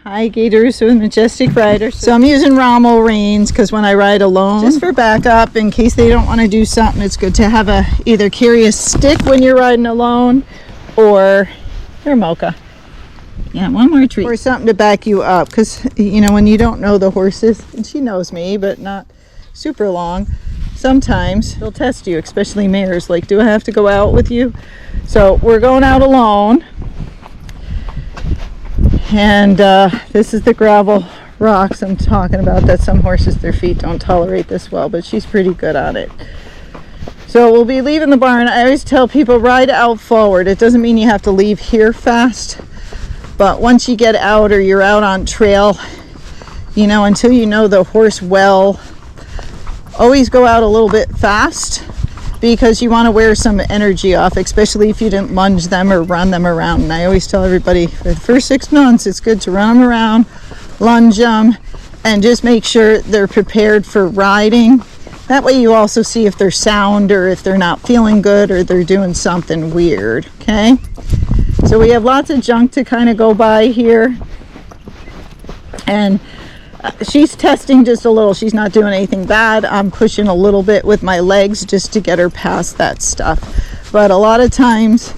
Hi, Gaye DeRusso with Majestic Rider. So I'm using Rommel reins because when I ride alone, just for backup, in case they don't want to do something, it's good to have either carry a stick when you're riding alone, or here, Mocha. Yeah, one more treat. Or something to back you up, because, you know, when you don't know the horses, and she knows me, but not super long, sometimes they'll test you, especially mares. Like, do I have to go out with you? So we're going out alone. And this is the gravel rocks I'm talking about that some horses, their feet don't tolerate this well, but she's pretty good on it. So we'll be leaving the barn. I always tell people, ride out forward. It doesn't mean you have to leave here fast, but once you get out or you're out on trail, you know, until you know the horse well, always go out a little bit fast, because you want to wear some energy off, especially if you didn't lunge them or run them around. And I always tell everybody, for the first 6 months, it's good to run them around, lunge them, and just make sure they're prepared for riding. That way you also see if they're sound or if they're not feeling good or they're doing something weird, okay? So we have lots of junk to kind of go by here. And she's testing just a little. She's not doing anything bad. I'm pushing a little bit with my legs just to get her past that stuff. But a lot of times,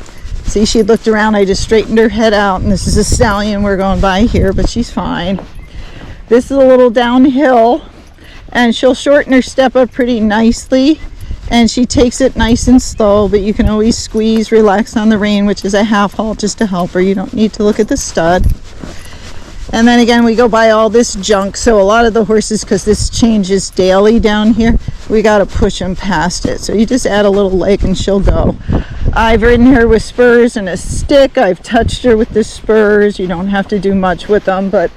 see, she looked around. I just straightened her head out, and this is a stallion we're going by here, but she's fine. This is a little downhill, and she'll shorten her step up pretty nicely, and she takes it nice and slow, but you can always squeeze, relax on the rein, which is a half halt just to help her. You don't need to look at the stud. And then again, we go by all this junk. So a lot of the horses, because this changes daily down here, we got to push them past it. So you just add a little leg and she'll go. I've ridden her with spurs and a stick. I've touched her with the spurs. You don't have to do much with them, but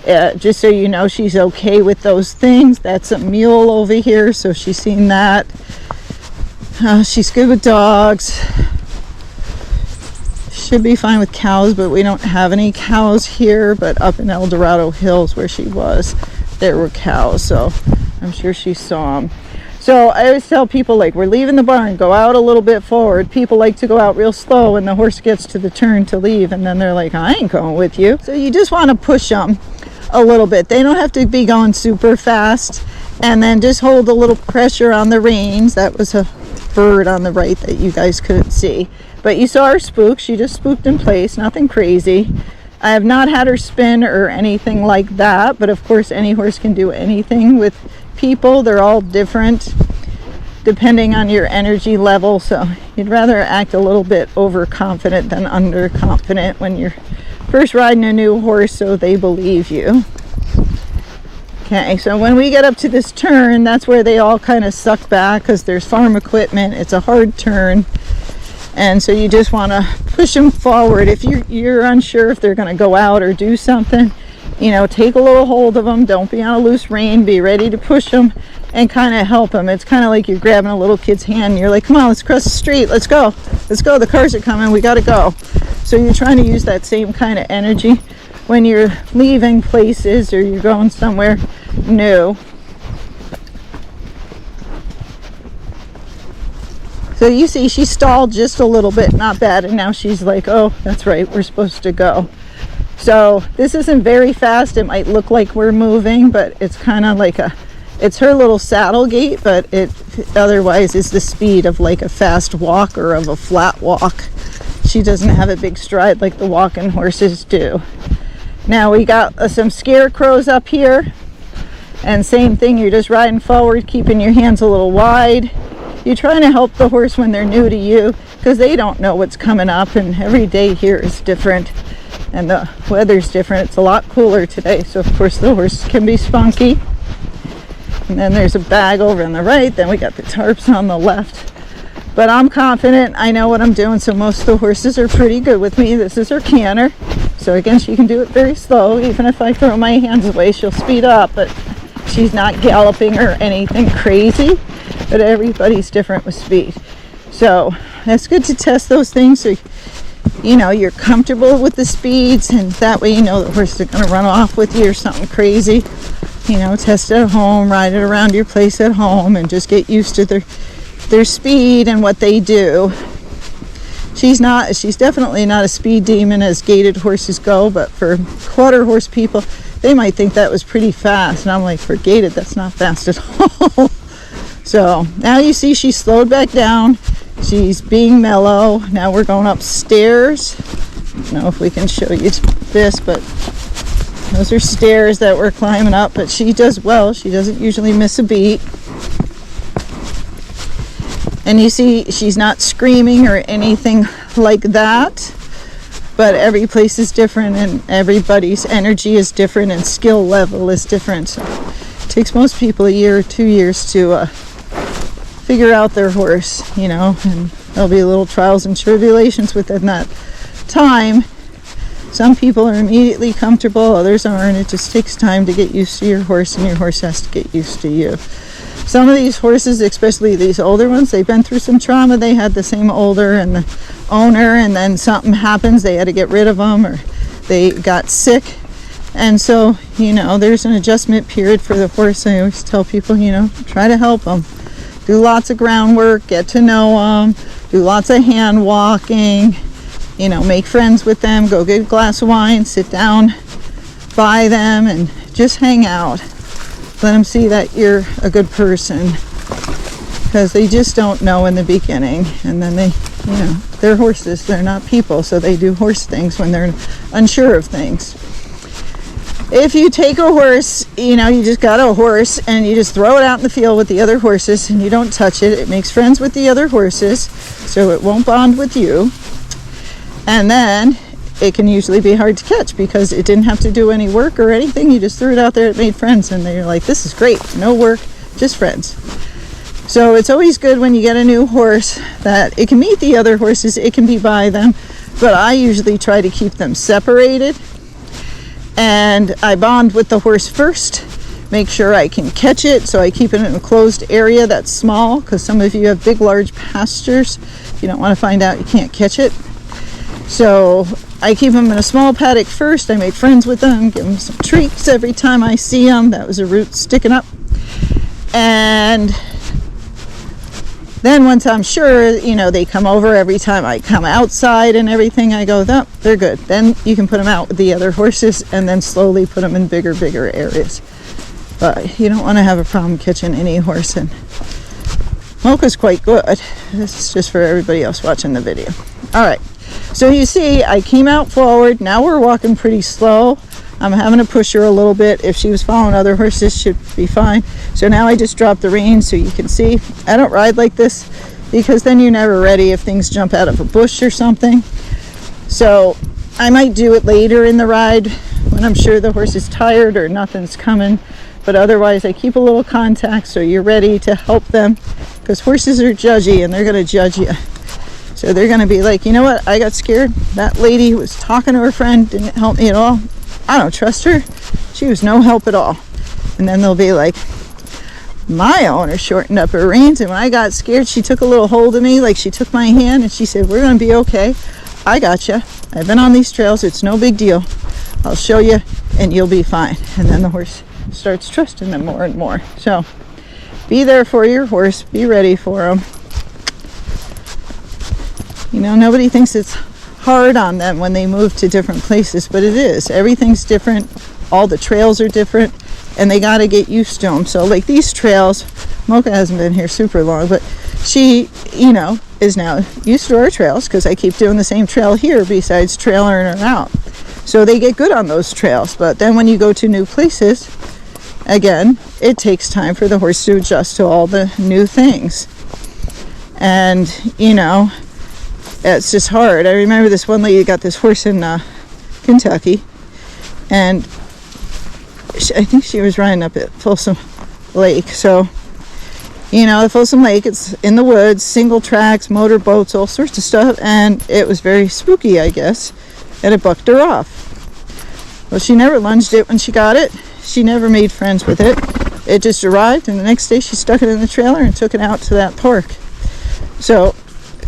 just so you know, she's okay with those things. That's a mule over here, so she's seen that. She's good with dogs. Should be fine with cows, but we don't have any cows here. But up in El Dorado Hills where she was, there were cows, so I'm sure she saw them. So I always tell people, like, we're leaving the barn, go out a little bit forward. People like to go out real slow when the horse gets to the turn to leave, and then they're like, I ain't going with you. So you just want to push them a little bit. They don't have to be going super fast, and then just hold a little pressure on the reins. That was a bird on the right that you guys couldn't see. But you saw her spook. She just spooked in place, nothing crazy. I have not had her spin or anything like that, but of course any horse can do anything with people. They're all different depending on your energy level, so you'd rather act a little bit overconfident than underconfident when you're first riding a new horse, so they believe you. Okay, so when we get up to this turn, that's where they all kind of suck back because there's farm equipment. It's a hard turn. And so you just want to push them forward. If you're unsure if they're going to go out or do something, you know, take a little hold of them. Don't be on a loose rein. Be ready to push them and kind of help them. It's kind of like you're grabbing a little kid's hand and you're like, come on, let's cross the street. Let's go. Let's go. The cars are coming. We got to go. So you're trying to use that same kind of energy when you're leaving places or you're going somewhere new. So you see, she stalled just a little bit, not bad, and now she's like, oh, that's right, we're supposed to go. So this isn't very fast. It might look like we're moving, but it's kind of like it's her little saddle gait, but it otherwise is the speed of like a fast walk or of a flat walk. She doesn't have a big stride like the walking horses do. Now we got some scarecrows up here, and same thing, you're just riding forward, keeping your hands a little wide. You're trying to help the horse when they're new to you because they don't know what's coming up, and every day here is different and the weather's different. It's a lot cooler today, so of course the horse can be spunky. And then there's a bag over on the right, then we got the tarps on the left. But I'm confident, I know what I'm doing, so most of the horses are pretty good with me. This is her canter, so again, she can do it very slow. Even if I throw my hands away, she'll speed up, but she's not galloping or anything crazy. But everybody's different with speed. So it's good to test those things so you know you're comfortable with the speeds, and that way you know the horse is going to run off with you or something crazy. You know, test it at home, ride it around your place at home, and just get used to their speed and what they do. She's definitely not a speed demon as gaited horses go, but for quarter horse people, they might think that was pretty fast. And I'm like, for gaited, that's not fast at all. So now you see she slowed back down. She's being mellow. Now we're going upstairs. I don't know if we can show you this, but those are stairs that we're climbing up. But she does well. She doesn't usually miss a beat. And you see she's not screaming or anything like that. But every place is different and everybody's energy is different and skill level is different. So it takes most people a year or 2 years to figure out their horse, you know, and there'll be little trials and tribulations within that time. Some people are immediately comfortable, others aren't. It just takes time to get used to your horse, and your horse has to get used to you. Some of these horses, especially these older ones, they've been through some trauma. They had the same older and the owner, and then something happens, they had to get rid of them, or they got sick. And so, you know, there's an adjustment period for the horse. I always tell people, you know, try to help them. Do lots of groundwork, get to know them, do lots of hand walking, you know, make friends with them, go get a glass of wine, sit down by them, and just hang out. Let them see that you're a good person, because they just don't know in the beginning. And then they, you know, they're horses, they're not people, so they do horse things when they're unsure of things. If you take a horse, you know, you just got a horse and you just throw it out in the field with the other horses and you don't touch it, it makes friends with the other horses, so it won't bond with you. And then it can usually be hard to catch because it didn't have to do any work or anything. You just threw it out there, it made friends, and they're like, this is great, no work, just friends. So it's always good when you get a new horse that it can meet the other horses, it can be by them, but I usually try to keep them separated. And I bond with the horse first, make sure I can catch it, so I keep it in a closed area that's small, because some of you have big, large pastures. You don't want to find out you can't catch it. So I keep them in a small paddock first. I make friends with them, give them some treats every time I see them. That was a root sticking up. And then once I'm sure, you know, they come over every time I come outside and everything, I go, oh, they're good. Then you can put them out with the other horses and then slowly put them in bigger areas. But you don't want to have a problem catching any horse. And Mocha's quite good. This is just for everybody else watching the video. All right. So you see, I came out forward. Now we're walking pretty slow. I'm having to push her a little bit. If she was following other horses, she'd be fine. So now I just dropped the reins so you can see. I don't ride like this because then you're never ready if things jump out of a bush or something. So I might do it later in the ride when I'm sure the horse is tired or nothing's coming. But otherwise, I keep a little contact so you're ready to help them, because horses are judgy and they're going to judge you. So they're going to be like, you know what? I got scared. That lady who was talking to her friend didn't help me at all. I don't trust her. She was no help at all. And then they'll be like, my owner shortened up her reins, and when I got scared, she took a little hold of me, like she took my hand, and she said, we're going to be okay. I got you. I've been on these trails. It's no big deal. I'll show you, and you'll be fine. And then the horse starts trusting them more and more. So be there for your horse. Be ready for them. You know, nobody thinks it's hard on them when they move to different places, but it is. Everything's different. All the trails are different, and they got to get used to them. So like these trails, Mocha hasn't been here super long, but she, you know, is now used to our trails because I keep doing the same trail here besides trailing her out. So they get good on those trails. But then when you go to new places, again, it takes time for the horse to adjust to all the new things. And, you know, it's just hard. I remember this one lady got this horse in Kentucky, and I think she was riding up at Folsom Lake. So, you know, the Folsom Lake, it's in the woods, single tracks, motor boats, all sorts of stuff, and it was very spooky, I guess, and it bucked her off. Well, she never lunged it when she got it. She never made friends with it. It just arrived, and the next day she stuck it in the trailer and took it out to that park. So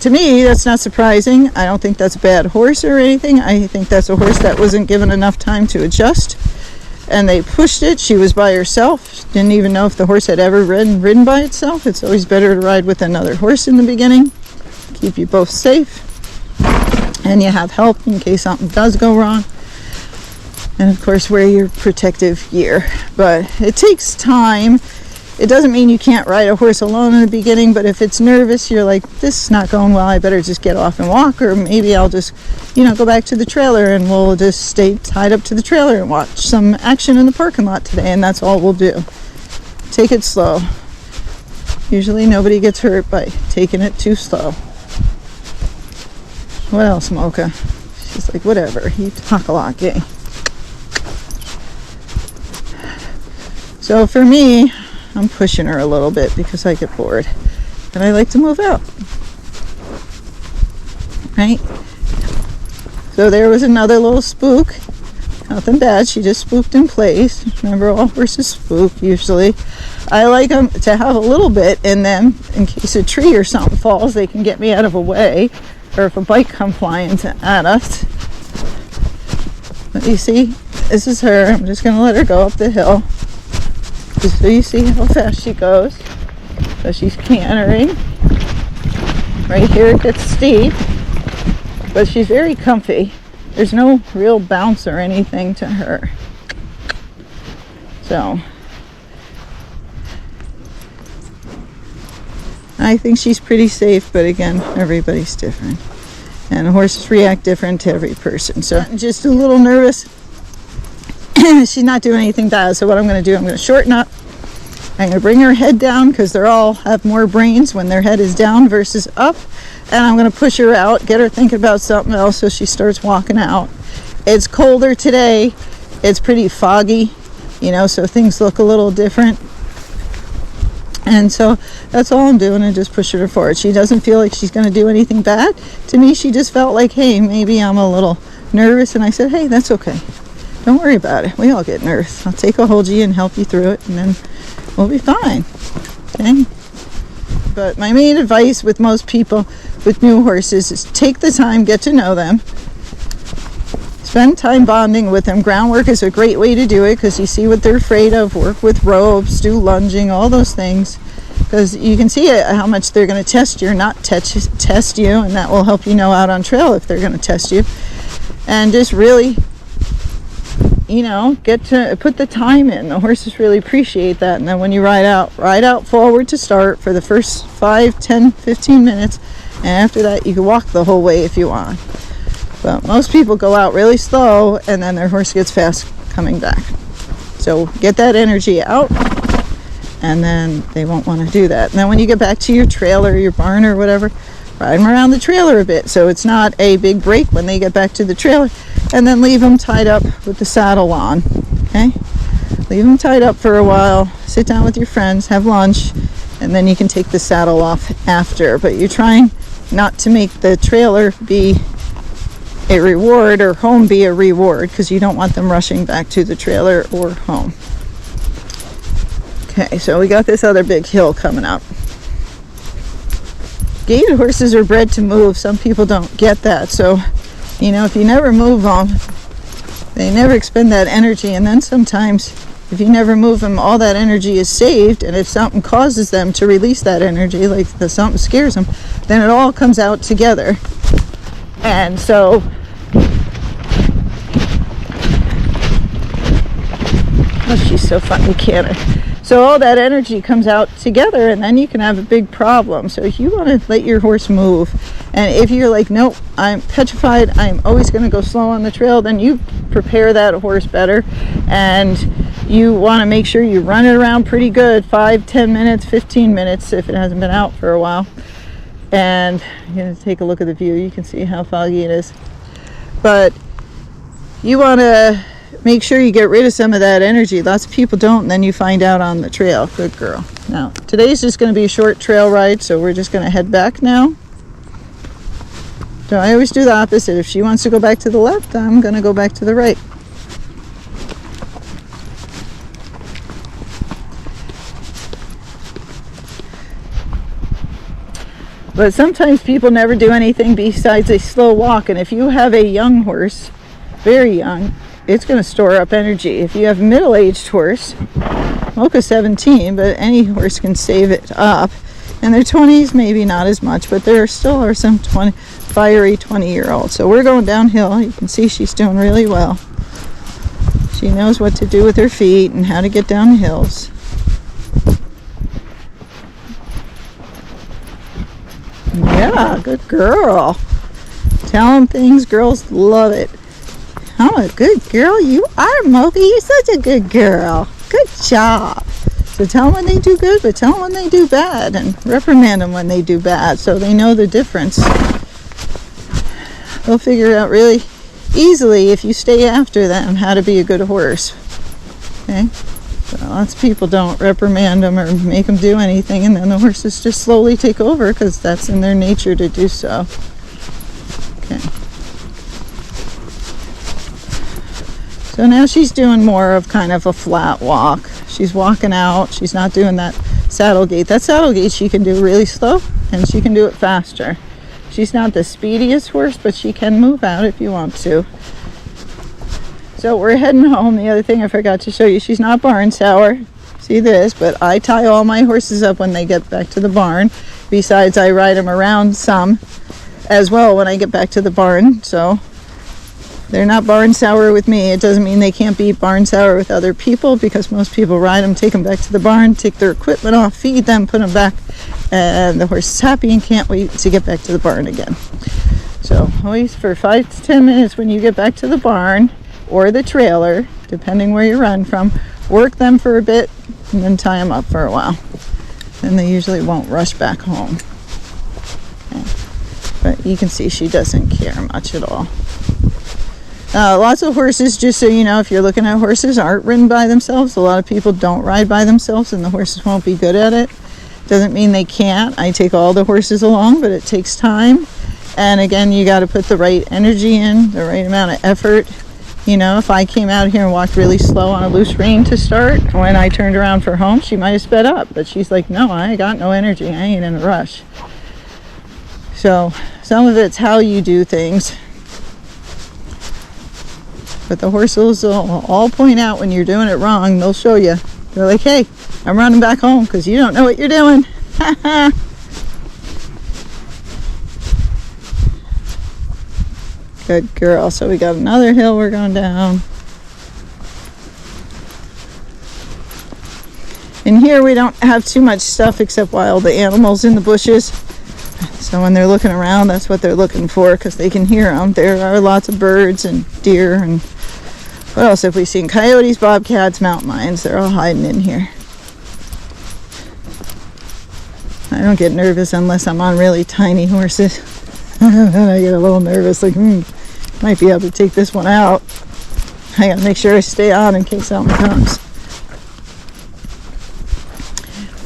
to me, that's not surprising. I don't think that's a bad horse or anything. I think that's a horse that wasn't given enough time to adjust, and they pushed it. She was by herself. Didn't even know if the horse had ever ridden by itself. It's always better to ride with another horse in the beginning. Keep you both safe. and you have help in case something does go wrong. And of course, wear your protective gear. But it takes time. It doesn't mean you can't ride a horse alone in the beginning, but if it's nervous, you're like, this is not going well, I better just get off and walk, or maybe I'll just, go back to the trailer and we'll just stay tied up to the trailer and watch some action in the parking lot today, and that's all we'll do. Take it slow. Usually nobody gets hurt by taking it too slow. What else, Mocha? She's like, whatever, you talk a lot, Gaye. So for me, I'm pushing her a little bit because I get bored and I like to move out, right? So there was another little spook. Nothing bad, she just spooked in place. Remember, all horses spook usually. I like them to have a little bit in them in case a tree or something falls, they can get me out of a way, or if a bike comes flying at us. But you see, this is her. I'm just going to let her go up the hill. Just so you see how fast she goes. So she's cantering. Right here it gets steep, but she's very comfy. There's no real bounce or anything to her. So I think she's pretty safe, but again, everybody's different. And horses react different to every person. So I'm just a little nervous. She's not doing anything bad, so what I'm going to do, I'm going to shorten up. I'm going to bring her head down because they all have more brains when their head is down versus up. And I'm going to push her out, get her thinking about something else so she starts walking out. It's colder today. It's pretty foggy, so things look a little different. And so that's all I'm doing, and just pushing her forward. She doesn't feel like she's going to do anything bad. To me, she just felt like, hey, maybe I'm a little nervous. And I said, hey, that's okay. Don't worry about it. We all get nervous. I'll take a hold of you and help you through it, and then we'll be fine. Okay? But my main advice with most people with new horses is take the time, get to know them. Spend time bonding with them. Groundwork is a great way to do it because you see what they're afraid of. Work with ropes, do lunging, all those things. Because you can see how much they're going to test you or not test you, and that will help you know out on trail if they're going to test you. And just really, get to put the time in. The horses really appreciate that. And then when you ride out forward to start for the first 5, 10, 15 minutes. And after that, you can walk the whole way if you want. But most people go out really slow, and then their horse gets fast coming back. So get that energy out, and then they won't want to do that. And then when you get back to your trailer, your barn or whatever, ride them around the trailer a bit so it's not a big break when they get back to the trailer. And then leave them tied up with the saddle on. Okay? Leave them tied up for a while. Sit down with your friends, have lunch, and then you can take the saddle off after. But you're trying not to make the trailer be a reward or home be a reward, because you don't want them rushing back to the trailer or home. Okay, so we got this other big hill coming up. Gaited horses are bred to move. Some people don't get that. So, if you never move them, they never expend that energy. And then sometimes, if you never move them, all that energy is saved. And if something causes them to release that energy, like something scares them, then it all comes out together. And so, oh, she's so funny, canter. So all that energy comes out together, and then you can have a big problem. So if you want to let your horse move, and if you're like, nope, I'm petrified, I'm always going to go slow on the trail, then you prepare that horse better, and you want to make sure you run it around pretty good, 5, 10 minutes, 15 minutes if it hasn't been out for a while. And you're going to take a look at the view. You can see how foggy it is. But you want to make sure you get rid of some of that energy. Lots of people don't, and then you find out on the trail. Good girl. Now, today's just going to be a short trail ride, so we're just going to head back now. So I always do the opposite. If she wants to go back to the left, I'm going to go back to the right. But sometimes people never do anything besides a slow walk, and if you have a young horse, very young, it's going to store up energy. If you have a middle-aged horse, Mocha's 17, but any horse can save it up. In their 20s, maybe not as much, but there still are some 25 fiery 20-year-old. So we're going downhill. You can see she's doing really well. She knows what to do with her feet and how to get down hills. Yeah, good girl. Tell them things, girls love it. I'm a good girl. You are, Mocha. You're such a good girl. Good job. So tell them when they do good, but tell them when they do bad, and reprimand them when they do bad so they know the difference. They'll figure out really easily, if you stay after them, how to be a good horse. Okay? So lots of people don't reprimand them or make them do anything, and then the horses just slowly take over because that's in their nature to do so. Okay. So now she's doing more of kind of a flat walk. She's walking out. She's not doing that saddle gait. That saddle gait she can do really slow, and she can do it faster. She's not the speediest horse, but she can move out if you want to. So we're heading home. The other thing I forgot to show you, she's not barn sour. See this, but I tie all my horses up when they get back to the barn. Besides, I ride them around some as well when I get back to the barn. So they're not barn sour with me. It doesn't mean they can't be barn sour with other people, because most people ride them, take them back to the barn, take their equipment off, feed them, put them back, and the horse is happy and can't wait to get back to the barn again. So always for 5 to 10 minutes when you get back to the barn or the trailer, depending where you run from, work them for a bit and then tie them up for a while. Then they usually won't rush back home. Okay. But you can see she doesn't care much at all. Lots of horses, just so you know, if you're looking at horses, aren't ridden by themselves. A lot of people don't ride by themselves, and the horses won't be good at it. Doesn't mean they can't. I take all the horses along, but it takes time. And again, you got to put the right energy in, the right amount of effort. You know, if I came out here and walked really slow on a loose rein to start, when I turned around for home, she might have sped up. But she's like, no, I got no energy. I ain't in a rush. So some of it's how you do things. But the horses will all point out when you're doing it wrong. They'll show you. They're like, hey, I'm running back home because you don't know what you're doing. Good girl. So we got another hill we're going down. In here we don't have too much stuff except wild animals in the bushes. So when they're looking around, that's what they're looking for, because they can hear them. There are lots of birds and deer, and what else have we seen? Coyotes, bobcats, mountain lions. They're all hiding in here. I don't get nervous unless I'm on really tiny horses. I get a little nervous, like, might be able to take this one out. I gotta make sure I stay on in case something comes.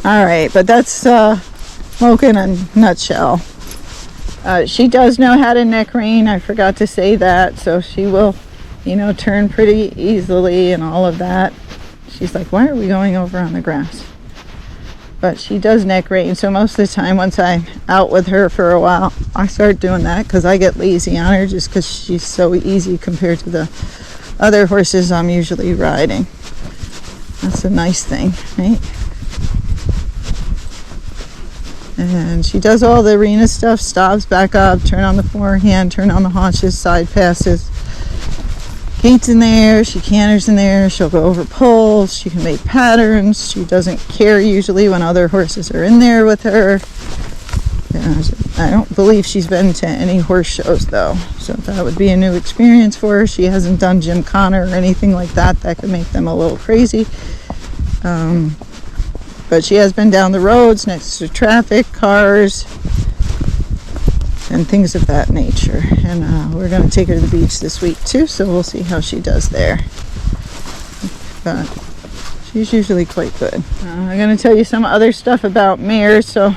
Alright, but that's Mocha in a nutshell. She does know how to neck rein. I forgot to say that. So she will, you know, turn pretty easily and all of that. She's like, why are we going over on the grass? But she does neck rein. So most of the time, once I'm out with her for a while, I start doing that because I get lazy on her just because she's so easy compared to the other horses I'm usually riding. That's a nice thing, right? And she does all the arena stuff, stops, back up, turn on the forehand, turn on the haunches, side passes. Gait's in there, she canters in there, she'll go over poles, she can make patterns. She doesn't care usually when other horses are in there with her. I don't believe she's been to any horse shows though, so that would be a new experience for her. She hasn't done gymkhana or anything like that. That could make them a little crazy. But she has been down the roads next to traffic, cars, and things of that nature. And we're going to take her to the beach this week too, so we'll see how she does there. But she's usually quite good. I'm going to tell you some other stuff about mares. So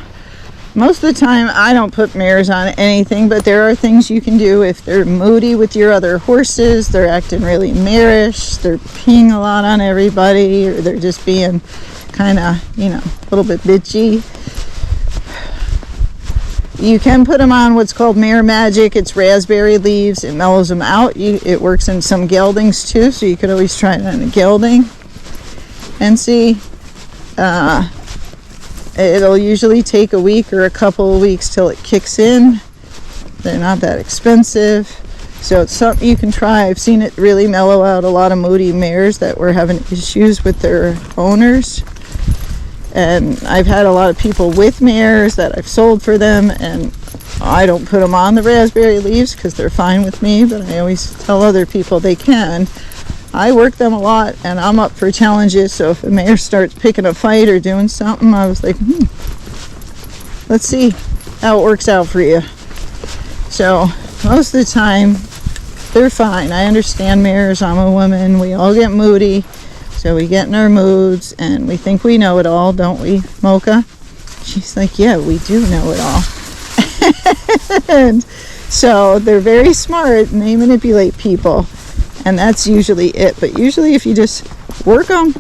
most of the time I don't put mares on anything, but there are things you can do if they're moody with your other horses, they're acting really marish, they're peeing a lot on everybody, or they're just being kind of, you know, a little bit bitchy. You can put them on what's called Mare Magic. It's raspberry leaves. It mellows them out. It works in some geldings too, so you could always try it on a gelding and see. It'll usually take a week or a couple of weeks till it kicks in. They're not that expensive. So it's something you can try. I've seen it really mellow out a lot of moody mares that were having issues with their owners. And I've had a lot of people with mares that I've sold for them, and I don't put them on the raspberry leaves because they're fine with me, but I always tell other people they can. I work them a lot, and I'm up for challenges, so if a mare starts picking a fight or doing something, I was like, let's see how it works out for you. So most of the time, they're fine. I understand mares. I'm a woman. We all get moody. So we get in our moods and we think we know it all, don't we, Mocha? She's like, yeah, we do know it all. And so they're very smart and they manipulate people. And that's usually it. But usually if you just work them,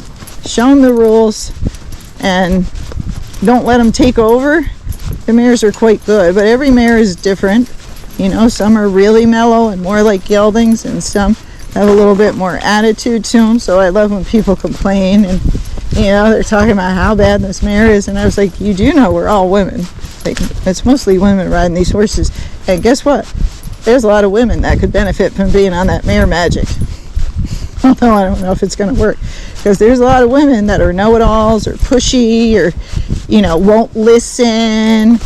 show them the rules, and don't let them take over, the mares are quite good. But every mare is different. You know, some are really mellow and more like geldings, and some have a little bit more attitude to them. So I love when people complain and, you know, they're talking about how bad this mare is. And I was like, you do know we're all women. Like, it's mostly women riding these horses. And guess what? There's a lot of women that could benefit from being on that mare Magic. Although I don't know if it's going to work. Because there's a lot of women that are know-it-alls or pushy or, you know, won't listen.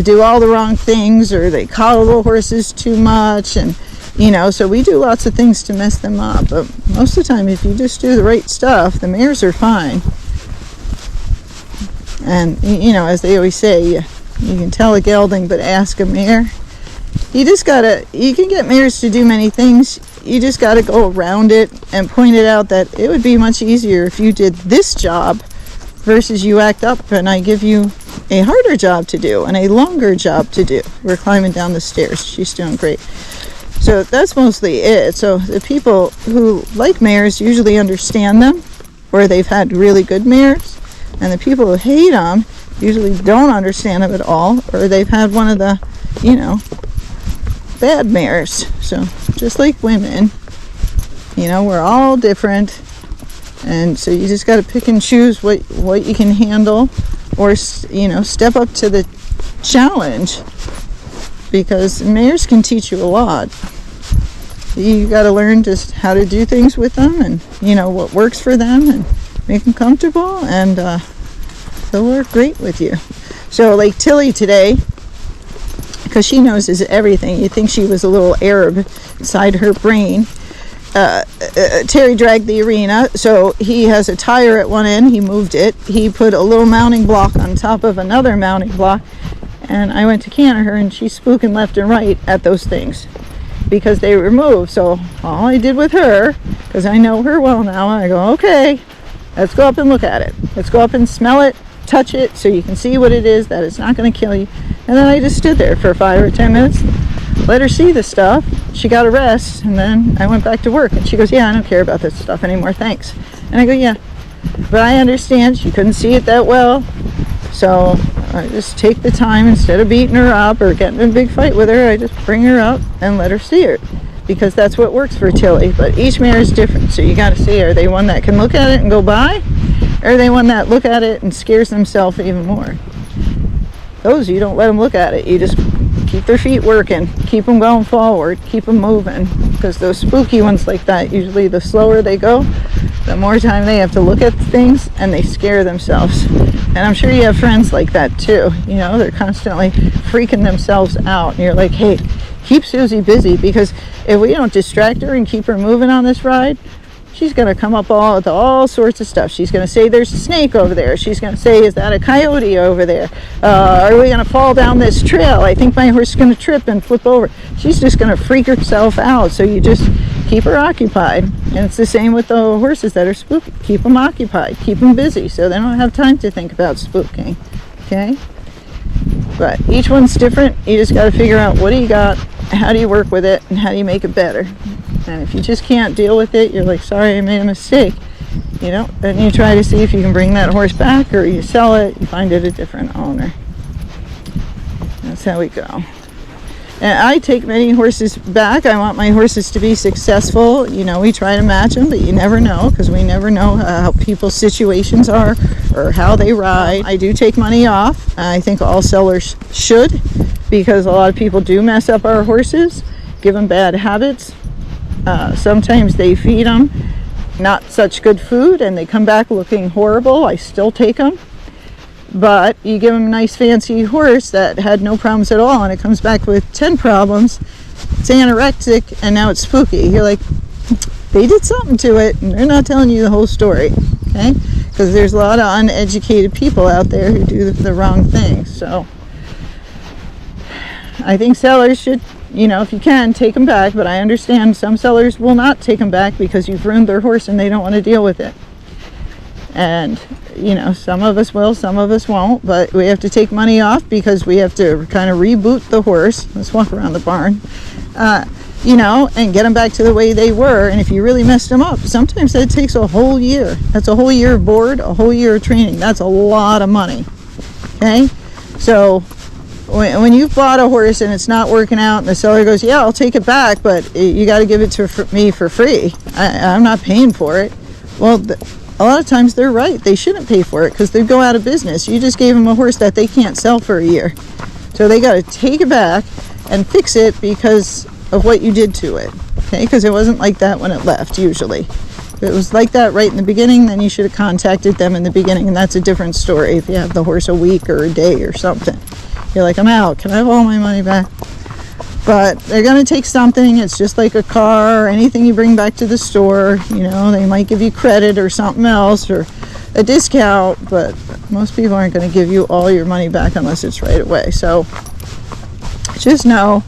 Do all the wrong things, or they coddle the horses too much, and you know, so we do lots of things to mess them up. But most of the time, if you just do the right stuff, the mares are fine. And you know, as they always say, you can tell a gelding but ask a mare. You can get mares to do many things. You just gotta go around it and point it out that it would be much easier if you did this job versus you act up and I give you a harder job to do and a longer job to do. We're climbing down the stairs. She's doing great. So that's mostly it. So the people who like mares usually understand them, or they've had really good mares, and the people who hate them usually don't understand them at all, or they've had one of the, you know, bad mares. So just like women, you know, we're all different. And so you just got to pick and choose what you can handle, or, you know, step up to the challenge, because mares can teach you a lot. You got to learn just how to do things with them, and, you know, what works for them, and make them comfortable, and they'll work great with you. So like Tilly today, because she knows everything. You think she was a little Arab inside her brain. Terry dragged the arena, so he has a tire at one end. He moved it. He put a little mounting block on top of another mounting block, and I went to canter her, and she's spooking left and right at those things because they were moved. So all I did with her, because I know her well now, I go, okay, let's go up and look at it. Let's go up and smell it, touch it, so you can see what it is, that it's not going to kill you. And then I just stood there for 5 or 10 minutes, let her see the stuff. She got a rest, and then I went back to work. And she goes, yeah, I don't care about this stuff anymore, thanks. And I go, yeah, but I understand she couldn't see it that well, so I just take the time, instead of beating her up or getting in a big fight with her, I just bring her up and let her see her, because that's what works for Tilly. But each mare is different, so you got to see, are they one that can look at it and go by, or are they one that look at it and scares themselves even more? Those, you don't let them look at it. You just keep their feet working, keep them going forward, keep them moving, because those spooky ones like that, usually the slower they go, the more time they have to look at things, and they scare themselves. And I'm sure you have friends like that too. You know, they're constantly freaking themselves out, and you're like, hey, keep Susie busy, because if we don't distract her and keep her moving on this ride, she's going to come up with all sorts of stuff. She's going to say there's a snake over there. She's going to say, is that a coyote over there? Are we going to fall down this trail? I think my horse is going to trip and flip over. She's just going to freak herself out. So you just keep her occupied. And it's the same with the horses that are spooky. Keep them occupied. Keep them busy so they don't have time to think about spooking. Okay? But each one's different. You just got to figure out, what do you got? How do you work with it? And how do you make it better? And if you just can't deal with it, you're like, sorry, I made a mistake. You know, then you try to see if you can bring that horse back, or you sell it, you find it a different owner. That's how we go. And I take many horses back. I want my horses to be successful. You know, we try to match them, but you never know, because we never know how people's situations are or how they ride. I do take money off. I think all sellers should. because a lot of people do mess up our horses, give them bad habits. Sometimes they feed them not such good food and they come back looking horrible. I still take them. But you give them a nice fancy horse that had no problems at all and it comes back with 10 problems. It's anorexic and now it's spooky. You're like, they did something to it and they're not telling you the whole story. Okay? Because there's a lot of uneducated people out there who do the wrong things. So I think sellers should, you know, if you can, take them back. But I understand some sellers will not take them back because you've ruined their horse and they don't want to deal with it. And, you know, some of us will, some of us won't. But we have to take money off because we have to kind of reboot the horse. Let's walk around the barn. You know, and get them back to the way they were. And if you really messed them up, sometimes that takes a whole year. That's a whole year of board, a whole year of training. That's a lot of money. Okay? So when you've bought a horse and it's not working out and the seller goes, yeah, I'll take it back, but you got to give it to me for free. I'm not paying for it. Well, a lot of times they're right. They shouldn't pay for it because they'd go out of business. You just gave them a horse that they can't sell for a year. So they got to take it back and fix it because of what you did to it. Okay? Because it wasn't like that when it left, usually. If it was like that right in the beginning, then you should have contacted them in the beginning, and that's a different story if you have the horse a week or a day or something. You're like, I'm out. Can I have all my money back? But they're going to take something. It's just like a car or anything you bring back to the store. You know, they might give you credit or something else or a discount, but most people aren't going to give you all your money back unless it's right away. So just know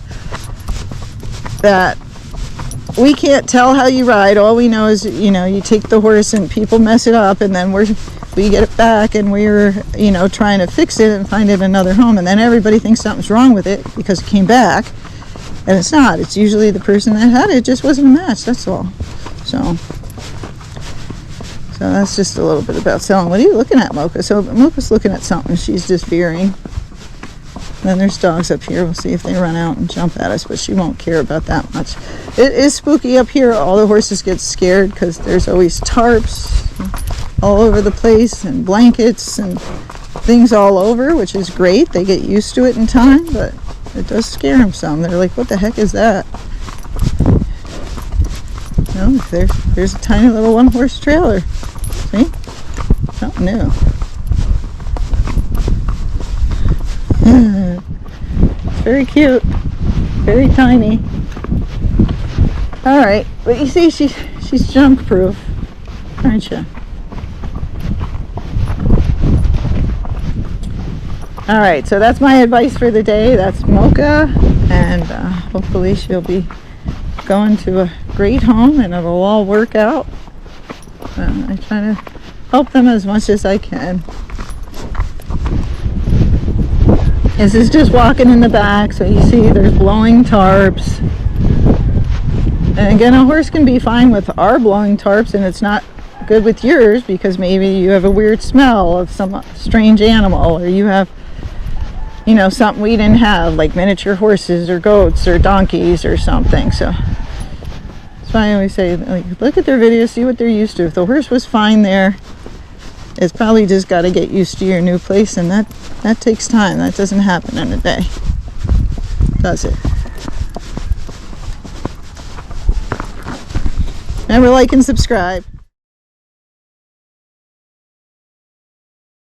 that we can't tell how you ride. All we know is, you know, you take the horse and people mess it up and then we get it back and we're, you know, trying to fix it and find it another home, and then everybody thinks something's wrong with it because it came back, and it's not. It's usually the person that had it just wasn't a match. That's all. So that's just a little bit about selling. What are you looking at, Mocha? So Mocha's looking at something. She's just veering. Then there's dogs up here. We'll see if they run out and jump at us, but she won't care about that much. It is spooky up here. All the horses get scared because there's always tarps all over the place and blankets and things all over, which is great. They get used to it in time, but it does scare them some. They're like, what the heck is that? No, there's a tiny little one-horse trailer. See? Something new. It's very cute, very tiny. All right, but you see, she's junk proof, aren't you? All right, so that's my advice for the day. That's Mocha, and hopefully she'll be going to a great home and it'll all work out. I try to help them as much as I can. This is just walking in the back, so you see there's blowing tarps. And again, a horse can be fine with our blowing tarps and it's not good with yours because maybe you have a weird smell of some strange animal, or you have, you know, something we didn't have, like miniature horses or goats or donkeys or something. So that's why I always say, like, look at their videos, see what they're used to. If the horse was fine there, it's probably just got to get used to your new place, and that takes time. That doesn't happen in a day, does it? Remember, like and subscribe.